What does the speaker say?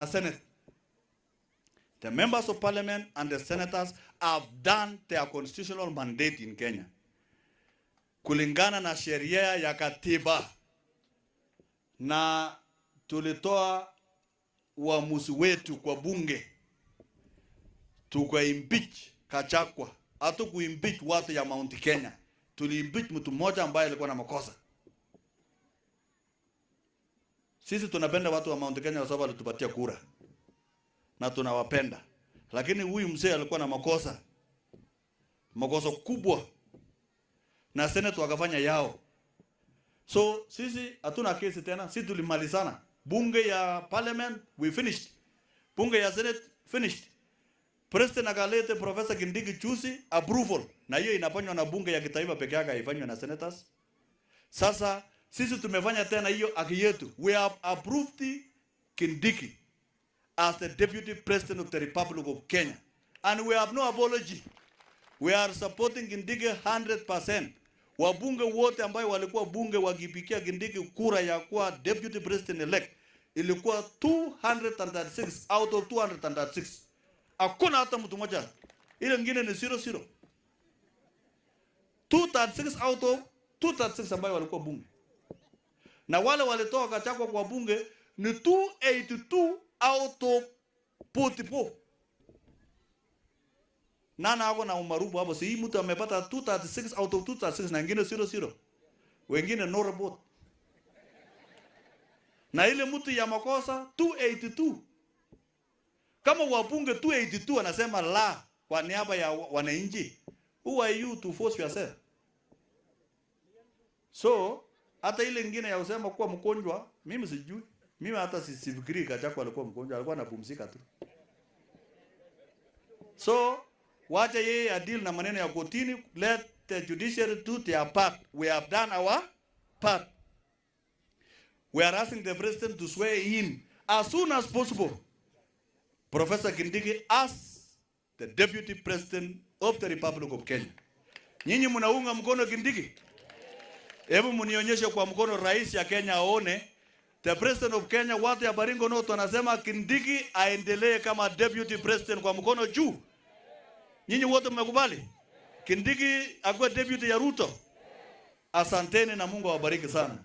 Senate. The members of parliament and the senators have done their constitutional mandate in Kenya. Kulingana na sheria ya katiba, na tulitoa uamuzi wetu kwa bunge, tuka-impeach Gachagua. Hatu ku-impeach watu ya Mount Kenya. Tuli-impeach mtu mmoja ambaye alikuwa na makosa. Sisi tunapenda watu wa Mount Kenya kwa sababu walitupatia kura, na tunawapenda. Lakini huyu mzee alikuwa na makosa kubwa, na Senate wakafanya yao. So sisi hatuna kesi tena, sisi tulimalizana. Bunge ya parliament we finished, bunge ya Senate finished. President akalete Professor Kindiki Chusi approval, na hiyo inafanywa na bunge ya kitaifa peke yake, haifanywi na senators. Sasa sisi tumefanya tena hiyo haki yetu. We have approved Kindiki as the Deputy President of the Republic of Kenya, and we have no apology. We are supporting Kindiki 100%. Wabunge wote ambao walikuwa bunge wakipikia Kindiki kura ya kuwa Deputy President elect ilikuwa 236 out of 236. Hakuna hata mtu mmoja. Ile nyingine ni 00. 236 out of 236 ambao walikuwa bunge. Na wale walitoa Gachagua kwa bunge ni 282 out of 44. Nana ako na umarubu hapo, si mtu amepata 236 out of 236 na wengine 00. Wengine no report. Na ile mtu ya makosa 282. Kama wabunge 282 anasema la kwa niaba ya wananchi, who are you to force yourself? So hata ile nyingine ya usema kuwa mgonjwa, mimi sijui. Mimi hata sifikiri Gachagua alikuwa mgonjwa, alikuwa anapumzika tu. So wacha yeye adili na maneno ya kotini. Let the judiciary do their part. We have done our part. We are asking the president to swear in as soon as possible Professor Kindiki as the Deputy President of the Republic of Kenya. Nyinyi mnaunga mkono Kindiki? Hebu mnionyeshe kwa mkono rais ya Kenya aone. The President of Kenya, watu ya Baringo North wanasema Kindiki aendelee kama Deputy President kwa mkono juu. Nyinyi wote mmekubali Kindiki akuwe deputy ya Ruto? Asanteni na Mungu awabariki sana.